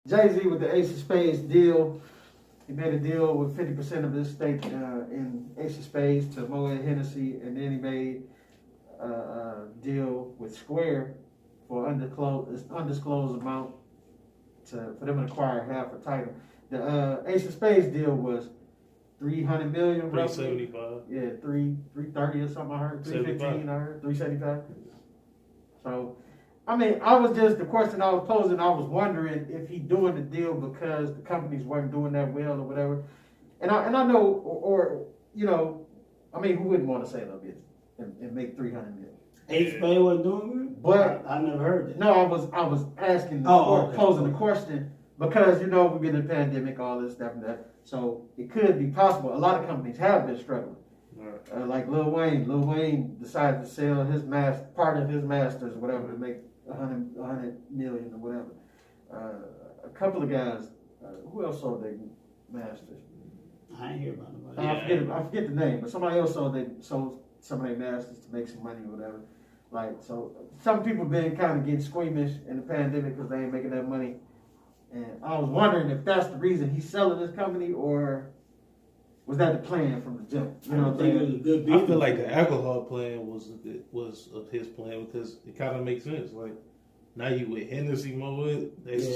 Jay-Z with the Ace of Spades deal. He made a deal with 50% of his stake in Ace of Spades to Moet Hennessy, and then he made a deal with Square for undisclosed amount for them to acquire half a title. The Ace of Spades deal was $300 million, roughly. 375. Yeah, 330 or something. I heard 315. I heard 375. So, I mean, the question I was posing, I was wondering if he doing the deal because the companies weren't doing that well or whatever. And I know, or you know, I mean, who wouldn't want to say a bit and make 300 million? Ace of Spades wasn't doing it, but I never heard that. No, I was asking, posing the question because you know we've been in a pandemic, all this stuff and that. So it could be possible. A lot of companies have been struggling. Right. Like Lil Wayne. Lil Wayne decided to sell his part of his masters or whatever to make 100 million or whatever. A couple of guys. Who else sold their masters? I ain't hear about nobody. I forget the name, but somebody else sold some of their masters to make some money or whatever. Like, so some people been kind of getting squeamish in the pandemic because they ain't making that money. And I was wondering if that's the reason he's selling this company, or was that the plan from the jump? You know what I'm saying? I feel like the alcohol plan was of his plan because it kind of makes sense. Like, now you with Hennessy Moet, that's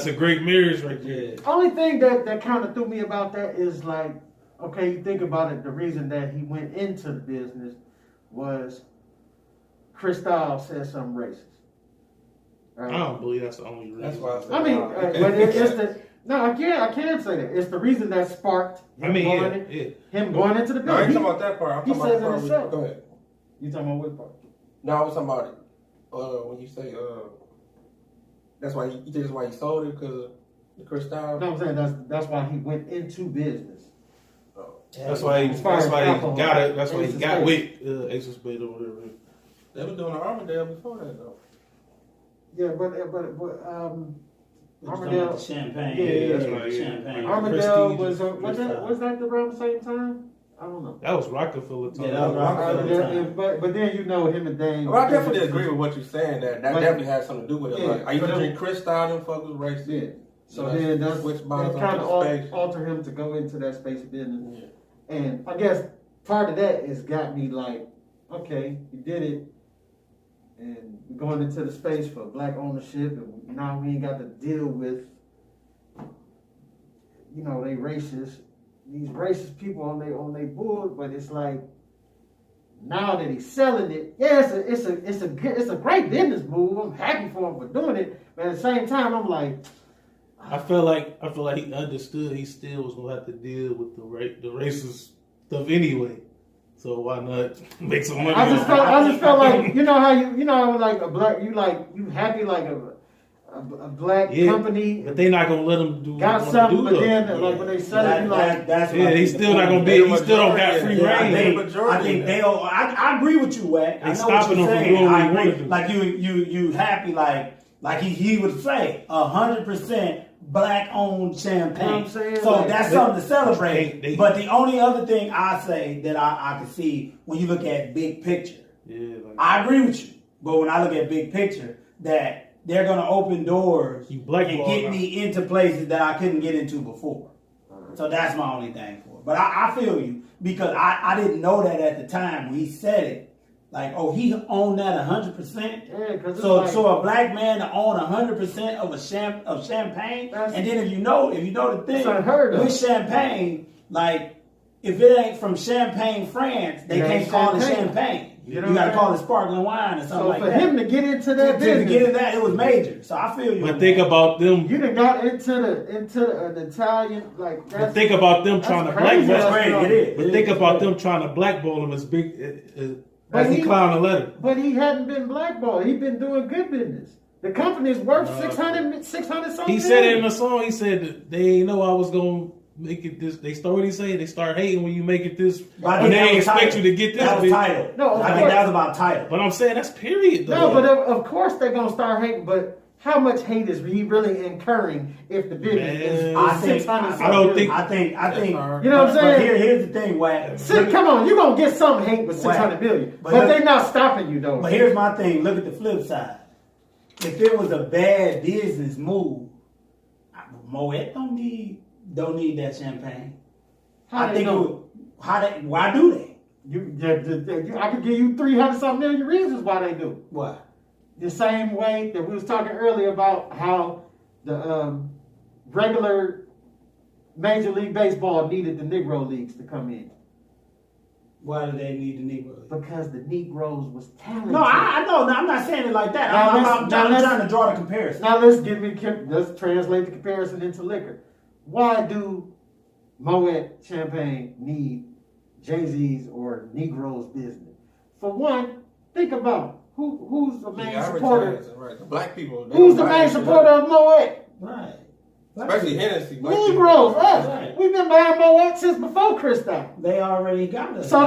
a great marriage right there. Only thing that kind of threw me about that is like, okay, you think about it, the reason that he went into the business was Cristal said something racist. Right? I don't believe that's the only reason. That's why I said but I can't say that. It's the reason that sparked him going into the business. No, I ain't talking about that part. I'm talking about the part himself. Go ahead. You talking about what part? No, I was talking about it. When you say that's why you think that's why he sold it because of the Cristal. No, I'm saying that's why he went into business. That's why he got it. That's why he got with Ace of Spades or whatever. They were doing the Armadale before that though. Yeah, but Armadale, champagne. Yeah, that's right. Champagne. Armadale was that around the same time? I don't know. That was Rockefeller time. Yeah, that was Rockefeller time. But then you know him and Dane. Well, I definitely agree with what you're saying. That definitely has something to do with it. Yeah, like I used to drink Cristal and fuck with racist. Yeah. So then that's kind of alter him to go into that space of business. Yeah. And I guess part of that has got me like, okay, you did it, and we're going into the space for black ownership, and now we ain't got to deal with, you know, these racist people on their board. But it's like, now that he's selling it, yeah, it's a great business move. I'm happy for him for doing it, but at the same time, I'm like, I feel like he understood he still was gonna have to deal with the racist stuff anyway. So why not make some money? I just felt like, you know how like a black, you happy like a black company, but they not gonna let him do something. But then like when they sell it, you like he's still not gonna be. He still don't got free reign. I think they all. I agree with you, Wack. I know stopping what you're him from doing what he wanted to do. Like you happy like he would say 100% black owned champagne. So that's something to celebrate. But the only other thing I say that I can see when you look at big picture, I agree with you. But when I look at big picture, that they're gonna open doors and get me into places that I couldn't get into before. So that's my only thing for it. But I feel you because I didn't know that at the time when he said it. Like, oh, he owned that 100%. Yeah, so a black man to own 100% of champagne, and then if you know the thing with champagne, like if it ain't from Champagne, France, they can't call it champagne. You got to call it sparkling wine or something like that. So for him to get into that business, to get into that, it was major. So I feel you. But think about them. You done got into an Italian like. But think about them trying to blackball. It is. But think about them trying to blackball him as big. As he climbed the ladder. But he hadn't been blackballed. He'd been doing good business. The company's worth 600 something. He said it in the song. He said that they ain't know I was going to make it this. They start what he say. They start hating when you make it this. When they expect you to get this. That was title. No, I think that was about title. But I'm saying that's period though. No, but of course they're going to start hating. But how much hate is he really incurring if the business is 600? I think. You know what I'm saying? But here's the thing, Wack. Come on, you're gonna get some hate with 600 million, but they're not stopping you though. But here's my thing. Look at the flip side. if it was a bad business move, Moet don't need that champagne. Why do they? I could give you 300-something million reasons why they do. Why? The same way that we was talking earlier about how the regular Major League Baseball needed the Negro Leagues to come in. Why do they need the Negroes? Because the Negroes was talented. No, I know. I'm not saying it like that. I'm trying to draw the comparison. Now let's translate the comparison into liquor. Why do Moet Champagne need Jay-Z's or Negroes business? For one, think about it. Who's the main supporter? Right. The black people. Who's the main supporter of Moet? Right. Especially Hennessy. Negroes, us. Right. We've been buying Moet since before Cristal. They already got us. So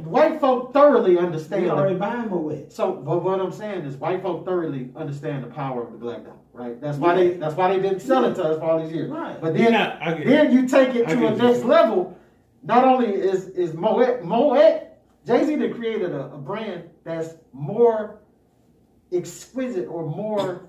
white folk thoroughly understand. They already buying Moet. So, but what I'm saying is, white folk thoroughly understand the power of the black dollar, right? That's why they've been selling to us for all these years. Right. But then you take it to a next level. Not only is Moet, Jay-Z that created a brand that's more exquisite or more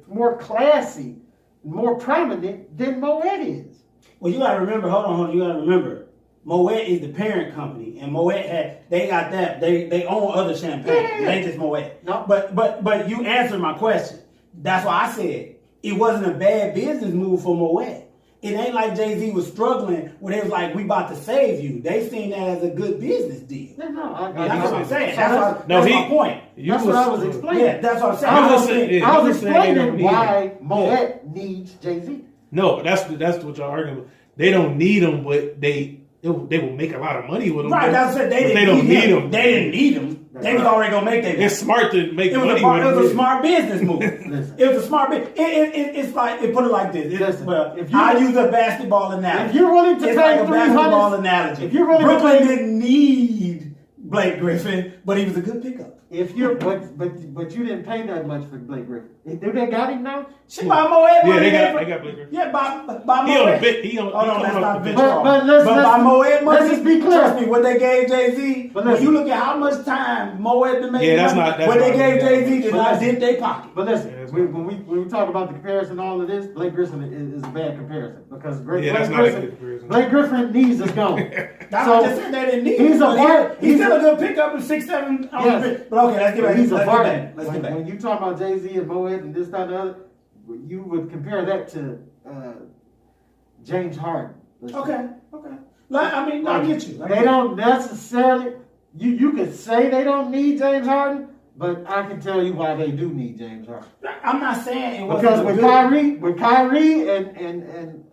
more classy, more prominent than Moet is. Well, you gotta remember, hold on, you gotta remember, Moet is the parent company, and Moet they own other champagne. Yeah. It ain't just Moet. No. But you answered my question. That's why I said it wasn't a bad business move for Moet. It ain't like Jay-Z was struggling when they was like, we about to save you. They seen that as a good business deal. That's what I'm saying. That's my point. That's what I was explaining. Yeah, that's what I'm saying. I was explaining why Moet needs Jay-Z. No, that's what y'all arguing about. They don't need him, but they will make a lot of money with him. Right, that's what they didn't need him. They didn't need him. They was already gonna make that. It's smart to make money with him. It was a smart business move. It was a smart business. It's like, put it like this. I use a basketball analogy. If you're willing to take like a basketball analogy. If you're willing Brooklyn didn't need Blake Griffin, but he was a good pickup. If you're, but you didn't pay that much for Blake Griffin. Do they got him now? She buy Moet. Yeah, they got Blake Griffin. Yeah, buy Moet. He on a bit. He on. Oh no, that's not Vince. But by Moet money. Let's just be clear. Trust me, what they gave Jay-Z. When you look at how much time Moet been making money, what they gave Jay-Z did not dent their pocket. But listen, when we talk about the comparison, all of this, Blake Griffin is a bad comparison because Blake Griffin needs is gone. That's what I just said. They didn't need. He's still a good pickup in 6-7. Yes. But okay, let's get back. Let's get back. When you talk about Jay-Z and Moet and this, that, and the other, you would compare that to James Harden. Okay. I get you. They don't necessarily. You could say they don't need James Harden, but I can tell you why they do need James Harden. I'm not saying it because with Kyrie and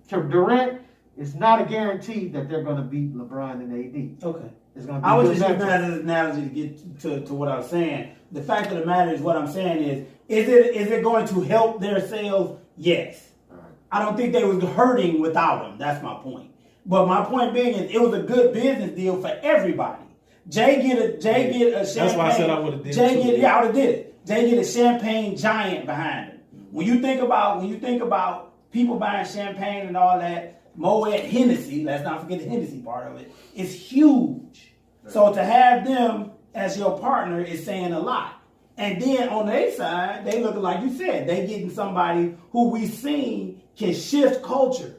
Durant, it's not a guarantee that they're going to beat LeBron and AD. Okay. It's going to be I was just using that as an analogy to get to what I was saying. The fact of the matter is, what I'm saying is it going to help their sales? Yes. Right. I don't think they was hurting without him. That's my point. But my point being is, it was a good business deal for everybody. Jay get a champagne. That's why I said I would have did it. I would have did it. Jay get a champagne giant behind him. When you think about people buying champagne and all that, Moet Hennessy, let's not forget the Hennessy part of it, is huge. So to have them as your partner is saying a lot. And then on their side, they looking like you said, they getting somebody who we seen can shift culture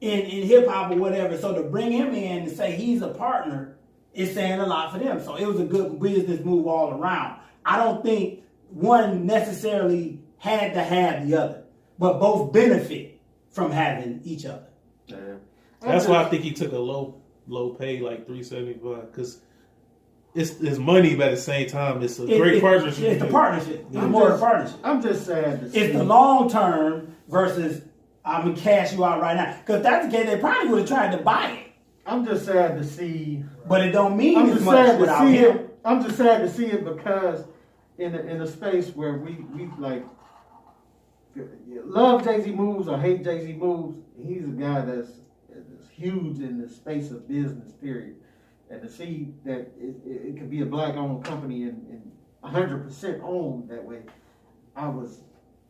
in hip hop or whatever. So to bring him in and say he's a partner is saying a lot for them. So it was a good business move all around. I don't think one necessarily had to have the other, but both benefit from having each other. Yeah. That's why I think he took a low pay, like $375, because it's money, but at the same time, it's a great partnership. It's the partnership. It's more a partnership. I'm just sad. It's the long term versus I'm gonna cash you out right now. Because that's the case, they probably would have tried to buy it. I'm just sad to see, but it don't mean as much without him. I'm just sad to see it because in a space where we like love Jay-Z moves or hate Jay-Z moves, he's a guy that's huge in the space of business, period. And to see that it could be a black-owned company and 100% owned that way, I was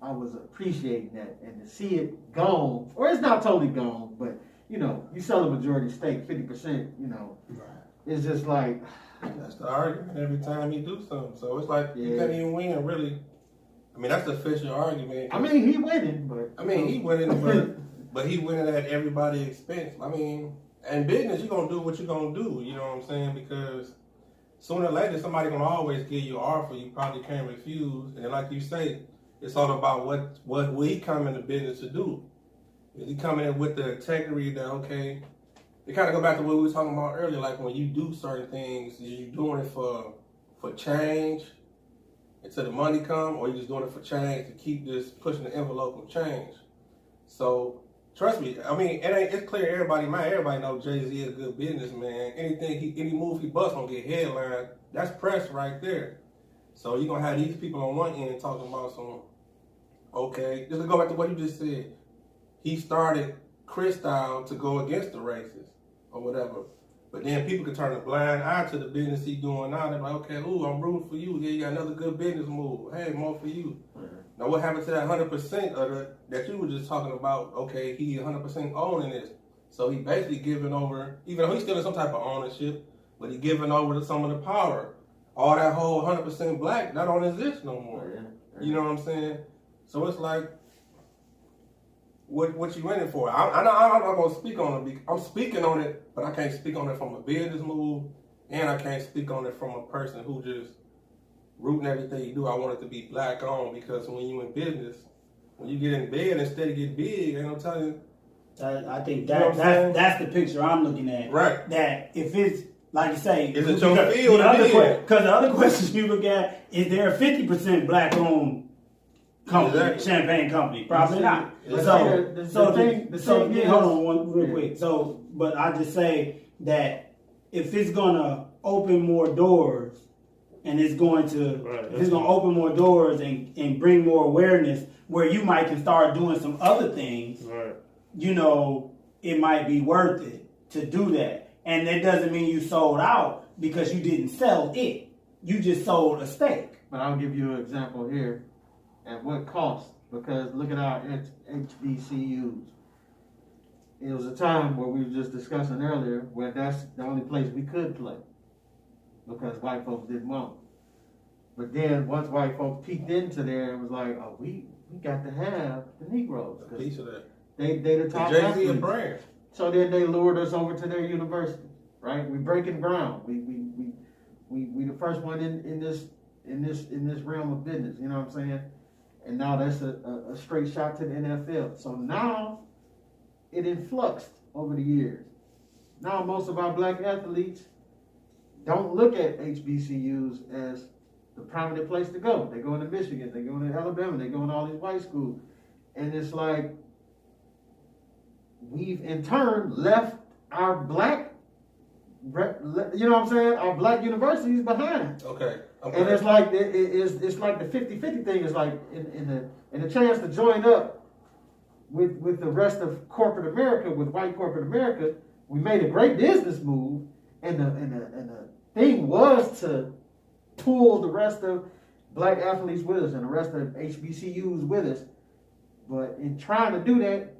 appreciating that. And to see it gone, or it's not totally gone, but you sell a majority stake, 50%, right. It's just like, That's the argument every time he do something. So it's like you can't even win, really. I mean, that's the official argument. I mean, he winning, but but he winning at everybody's expense. I mean, in business, you gonna do what you gonna do. You know what I'm saying? Because sooner or later, somebody gonna always give you an offer you probably can't refuse. And like you say, it's all about what we come into business to do. Is he coming in with the integrity that okay? It kind of go back to what we were talking about earlier. Like when you do certain things, is you doing it for change until the money come, or you just doing it for change to keep this pushing the envelope of change? So trust me, I mean, it's clear everybody knows Jay-Z is a good businessman. Any move he busts gonna get headlined. That's press right there. So you're gonna have these people on one end talking about some, okay, just to go back to what you just said. He started Chris style to go against the racists or whatever. But then people can turn a blind eye to the business he's doing now. They're like, okay, ooh, I'm rooting for you. Yeah, you got another good business move. Hey, more for you. Mm-hmm. Now, what happened to that 100% that you were just talking about? Okay, he 100% owning this. So he basically giving over, even though he's still in some type of ownership, but he giving over to some of the power. All that whole 100% black, that don't exist no more. Yeah. You know what I'm saying? So it's like, what you in it for? I'm not gonna speak on it. I'm speaking on it, but I can't speak on it from a business move, and I can't speak on it from a person who just rooting everything you do. I want it to be black on, because when you in business, when you get in bed instead of get big, ain't no telling. I think that's the picture I'm looking at. Right. That if it's like you say, is it your field? Because the other question you look at is there a 50% black owned company, champagne company? Probably not. Hold on one real quick. So, but I just say that if it's gonna open more doors, and it's going to open more doors and bring more awareness, where you might can start doing some other things. Right. You know, it might be worth it to do that, and that doesn't mean you sold out because you didn't sell it. You just sold a stake. But I'll give you an example here. At what cost? Because look at our HBCUs. It was a time where we were just discussing earlier where that's the only place we could play because white folks didn't want it. But then once white folks peeked into there, it was like, oh, we got to have the Negroes. A piece of that. They the top Jay-Z and brand. So then they lured us over to their university, right? We breaking ground. We the first one in this realm of business. You know what I'm saying? And now that's a straight shot to the NFL. So now it influxed over the years. Now most of our black athletes don't look at HBCUs as the prominent place to go. They go into Michigan, they go into Alabama, they go into all these white schools. And it's like we've in turn left our black, you know what I'm saying, our black universities behind. Okay. And it's like it's like the 50-50 thing is like in the chance to join up with the rest of corporate America, with white corporate America. We made a great business move, and the thing was to pull the rest of black athletes with us and the rest of HBCUs with us. But in trying to do that,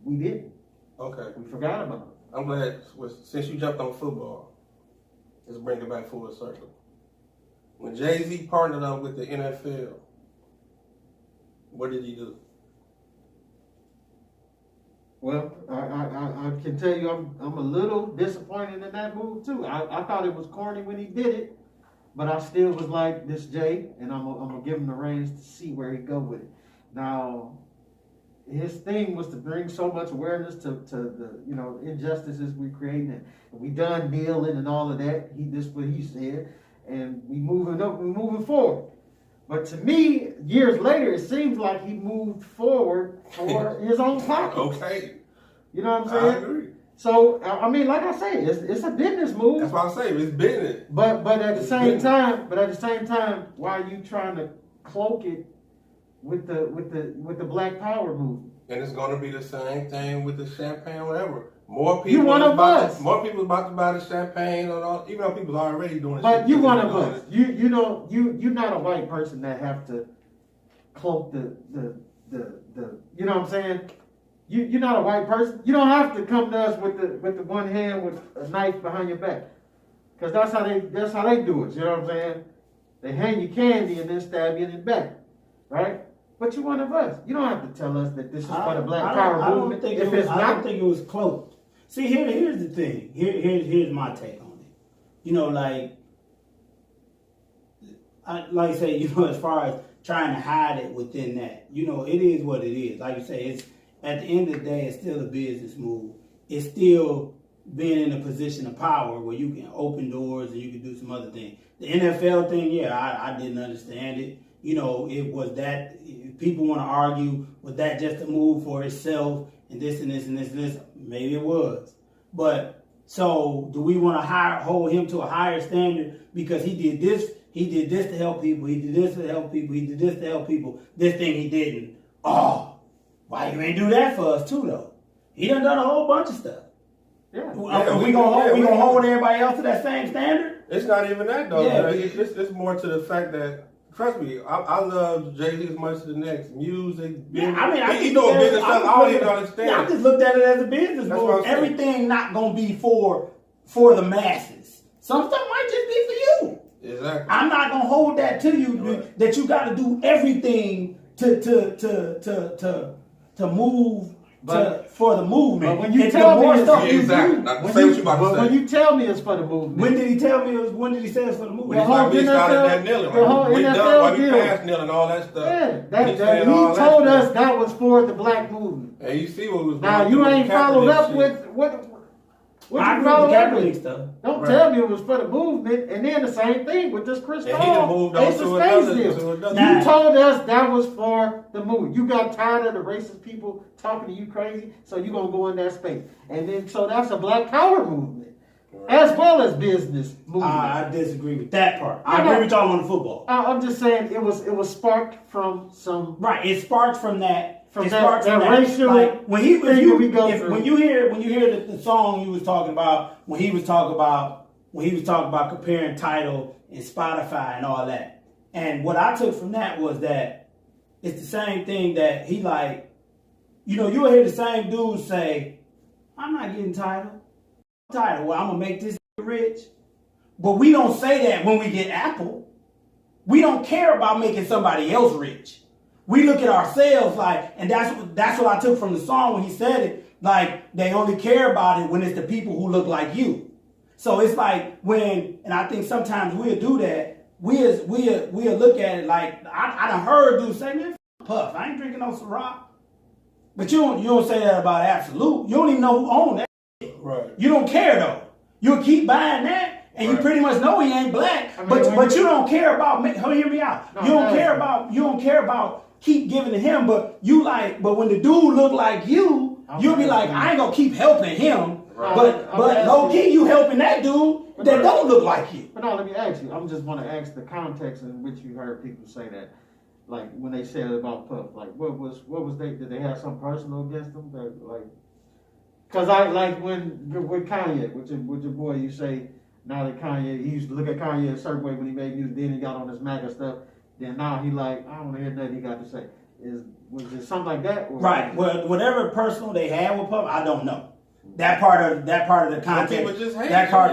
we didn't. Okay. We forgot about it. I'm glad since you jumped on football, let's bring it back full circle. When Jay-Z partnered up with the NFL, what did he do? Well, I can tell you I'm a little disappointed in that move too. I thought it was corny when he did it, but I still was like, this Jay, and I'm gonna give him the reins to see where he go with it. Now, his thing was to bring so much awareness to the injustices we creating, and we done dealing and all of that. This what he said. And we moving forward. But to me, years later, it seems like he moved forward for his own pockets. Okay. You know what I'm saying? I agree. So, I mean, like I say, it's a business move. That's what I'm saying. It's business. But at the same time, why are you trying to cloak it with the Black Power movement? And it's going to be the same thing with the champagne, whatever. More people. You one of us. More people about to buy the champagne, even though people are already doing it. But you one of us. You're not a white person that have to cloak the you know what I'm saying? You're not a white person. You don't have to come to us with the one hand with a knife behind your back. Because that's how they do it. You know what I'm saying? They hand you candy and then stab you in the back, right? But you're one of us. You don't have to tell us that this is for the Black Power movement. I don't think it was close. See, here's the thing. Here's my take on it. You know, like I say, you know, as far as trying to hide it within that, you know, it is what it is. Like you say, it's at the end of the day, it's still a business move. It's still being in a position of power where you can open doors and you can do some other things. The NFL thing, yeah, I didn't understand it. You know, it was that, if people want to argue, was that just a move for itself and this and this and this and this? Maybe it was. But, so, do we want to hold him to a higher standard because he did this to help people, he did this to help people, he did this to help people, this thing he didn't. Oh, why you ain't do that for us too, though? He done a whole bunch of stuff. Yeah. We gonna hold everybody else to that same standard? It's not even that though. Yeah, it's more to the fact that, trust me, I love Jay-Z as much as the next. Music, business. Yeah, I mean, he doing business stuff. I don't even understand. Yeah, I just looked at it as a business move. Everything not gonna be for the masses. Some stuff might just be for you. Exactly. I'm not gonna hold that to you, right, that you got to do everything to move. For the movement. But when you tell me stuff, exactly. When you tell me it's for the movement. When did he tell me when did he say it's for the movement? When like we started that kneeling, right? We done, we passed kneeling, all that stuff. Yeah, he told us that was for the black movement. And you see what was now you ain't followed up with what you followed up with stuff. Don't tell me it was for the movement, and then the same thing with this Chris Paul, Ace of Spades deal. You told us that was for the movement. You got tired of the racist people talking to you crazy, so you gonna go in that space, and then so that's a Black Power movement, as well as business movement. I disagree with that part. I agree with y'all on the football. I'm just saying it was sparked from some. Right, it sparked from that. From that racial, like when you hear the song you was talking about, when he was talking about comparing Tidal and Spotify and all that, and what I took from that was that it's the same thing that he like, you know, you'll hear the same dude say, I'm not getting Tidal, well, I'm gonna make this rich, but we don't say that when we get Apple. We don't care about making somebody else rich. We look at ourselves like, and that's what I took from the song when he said it, like they only care about it when it's the people who look like you. So it's like and I think sometimes we'll do that, we'll look at it like, I done heard dudes say, man, Puff, I ain't drinking no Ciroc. But you don't say that about Absolute. You don't even know who owned that. Right. You don't care though. You'll keep buying that. And you pretty much know he ain't black, but you don't care about. Hear me out. No, you don't care about keep giving to him, but when the dude look like you, you'll be like, I ain't gonna keep helping him, but low key you helping that dude that don't look like you. But no, let me ask you. I just want to ask the context in which you heard people say that, like when they said about Puff, like what was they? Did they have some personal against them? That like, because I like when with Kanye, with your boy, you say. Now that Kanye, he used to look at Kanye a certain way when he made music, then he got on this MAGA stuff. Then now he like, I don't want to hear nothing he got to say. Was it something like that? Or right. Well, whatever personal they had with Puff, I don't know. That part of the context. That part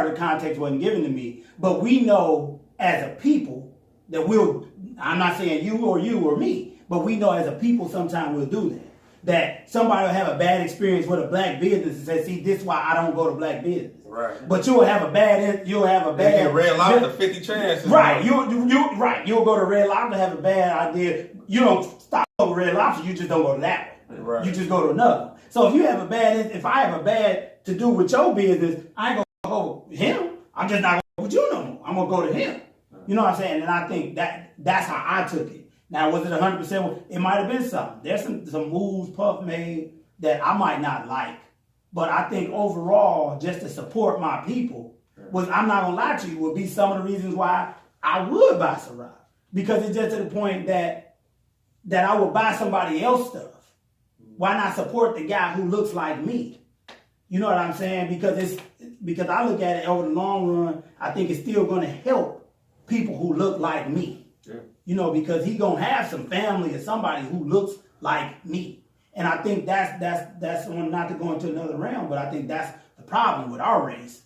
of the context wasn't given to me. But we know as a people that I'm not saying you or me, but we know as a people sometimes we'll do that. That somebody will have a bad experience with a black business and say, see, this is why I don't go to black business. Right. But you'll have a bad They get Red Lobster 50 chances. Right. You'll go to Red Lobster, have a bad idea. You don't stop going to Red Lobster, you just don't go to that one. Right. You just go to another. So if I have a bad to do with your business, I ain't gonna go with him. I'm just not gonna go with you no more. I'm gonna go to him. You know what I'm saying? And I think that's how I took it. Now, was it 100%? It might have been something. There's some moves Puff made that I might not like. But I think overall, just to support my people, I'm not going to lie to you, would be some of the reasons why I would buy Ciroc. Because it's just to the point that I would buy somebody else stuff. Why not support the guy who looks like me? You know what I'm saying? Because I look at it over the long run, I think it's still going to help people who look like me. Yeah. You know, because he going to have some family or somebody who looks like me. And I think that's one, not to go into another realm, but I think that's the problem with our race.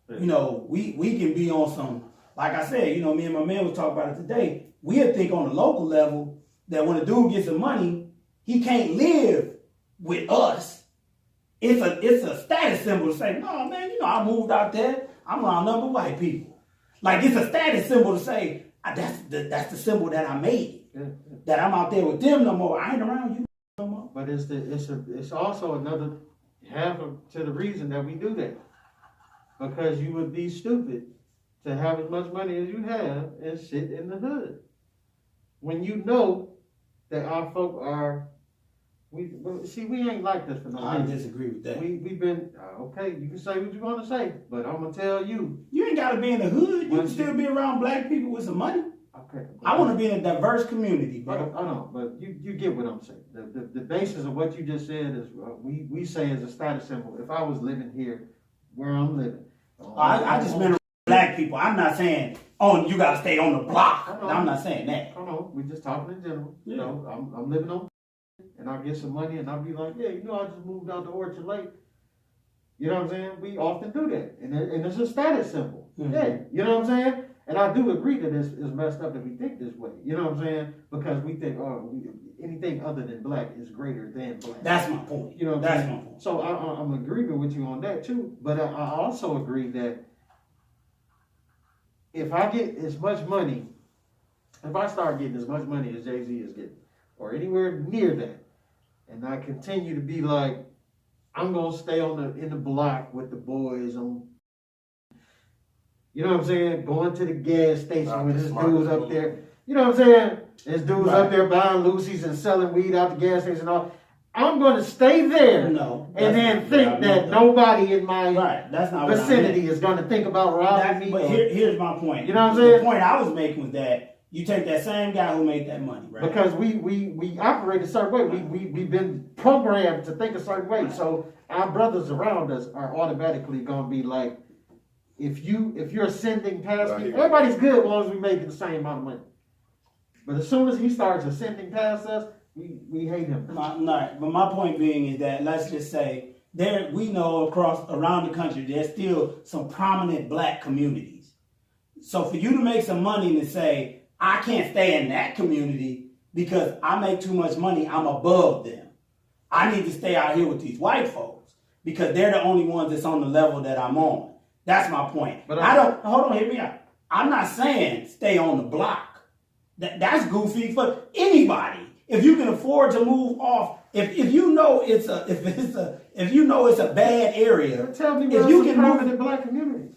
You know, we can be on some, like I said, you know, me and my man was talking about it today. We'll think on the local level that when a dude gets some money, he can't live with us. It's a status symbol to say, no, man, you know, I moved out there. I'm around nothing but white people. Like, it's a status symbol to say, that's the symbol that I made. Yeah. That I'm out there with them no more. I ain't around you no more. But it's also another half to the reason that we do that. Because you would be stupid to have as much money as you have and sit in the hood. When you know that our folk are, we ain't like this for no reason. I disagree with that. We've been, okay, you can say what you want to say, but I'm going to tell you. You ain't got to be in the hood. You can still be around black people with some money. Okay. I want to be in a diverse community, bro. I know, but you get what I'm saying. The basis of what you just said is, we say is a status symbol. If I was living here where I'm living. I just meant black people. I'm not saying, you got to stay on the block. I'm not saying that. No, we just talking in general. Yeah. You know, I'm living on, and I get some money, and I'll be like, yeah, you know, I just moved out to Orchard Lake. You know what I'm saying? We often do that, and it's a status symbol. Mm-hmm. Yeah, you know what I'm saying? And I do agree that it's messed up that we think this way. You know what I'm saying? Because we think, anything other than black is greater than black. That's my point. You know what I'm saying? My point. So I'm agreeing with you on that too. But I also agree that if I get as much money, if I start getting as much money as Jay-Z is getting, or anywhere near that, and I continue to be like, I'm gonna stay in the block with the boys on. You know what I'm saying? Going to the gas station with his dudes up there. You know what I'm saying? There's dudes up there buying Lucy's and selling weed out the gas station and all. I'm going to stay there and then think that nobody in my vicinity is going to think about robbing me. But here's my point. You know what I'm saying? The point I was making was that you take that same guy who made that money, right? Because we operate a certain way. We've been programmed to think a certain way. So our brothers around us are automatically going to be like, if you're ascending past me, everybody's good as long as we make the same amount of money. But as soon as he starts ascending past us, we hate him. But my point being is that let's just say we know around the country there's still some prominent black communities. So for you to make some money and say, I can't stay in that community because I make too much money, I'm above them. I need to stay out here with these white folks because they're the only ones that's on the level that I'm on. That's my point. But hold on, hear me out. I'm not saying stay on the block. That's goofy for anybody. If you can afford to move off, if you know it's a bad area, tell me where you can move in the black community.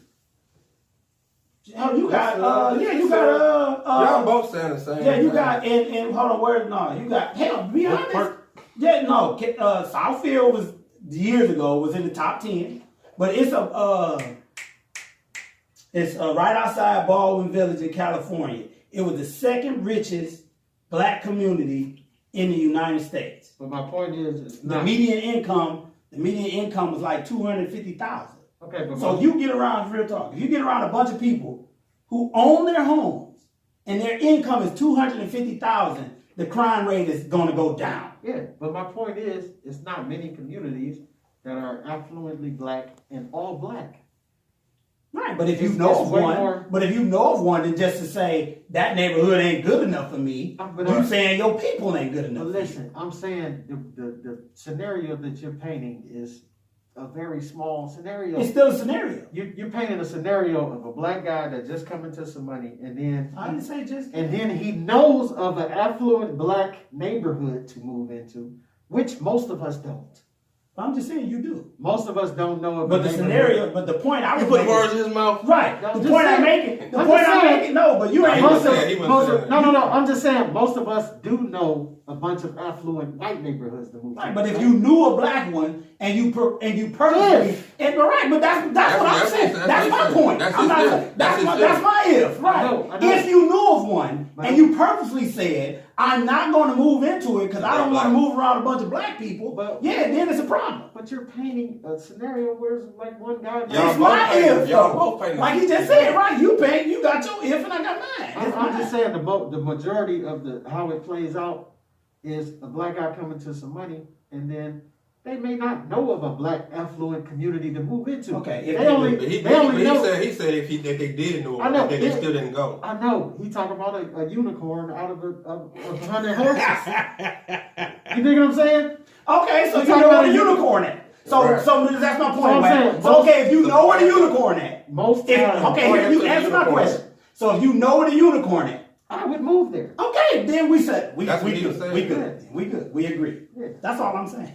You got y'all both saying the same. Yeah, you got and hold on, where you got to be honest. Yeah, no, Southfield was years ago was in the top 10, but it's right outside Baldwin Village in California. It was the second richest black community in the United States. But my point is, the median income was like $250,000. Okay, but so you get around, real talk. If you get around a bunch of people who own their homes and their income is $250,000, the crime rate is going to go down. Yeah, but my point is, it's not many communities that are affluently black and all black. Right, but if you know of one, then just to say that neighborhood ain't good enough for me, you saying your people ain't good enough. But listen, I'm saying the scenario that you're painting is a very small scenario. It's still a scenario. You're painting a scenario of a black guy that just come into some money, and then I didn't say just. And then he knows of an affluent black neighborhood to move into, which most of us don't. I'm just saying you do. Most of us don't know about. But the scenario, but the point I was making. You put words in his mouth. Right. The point I'm making. No, but you ain't. No. I'm just saying most of us do know a bunch of affluent white neighborhoods to move. Right. But if you knew a black one and you purposely, but that's what I'm saying. That's my point. That's my if. Right. If you knew of one and you purposely said, I'm not going to move into it because I don't want to move around a bunch of black people. But then it's a problem. But you're painting a scenario where it's like one guy. It's my if. Like he just said, right? You got your if, and I got mine. I'm just saying the majority of how it plays out is a black guy coming to some money, and then they may not know of a black affluent community to move into. Okay, He said if they did know, I know, they still didn't go. I know. He talked about a unicorn out of 100 horses. You dig what I'm saying? Okay, so you know what a unicorn at. So that's my point, man. So okay, if you know what a unicorn at, you answer my question. So if you know what a unicorn at, I would move there. Okay, then we said we That's good. what he was saying. We good. We agree. Yeah. That's all I'm saying.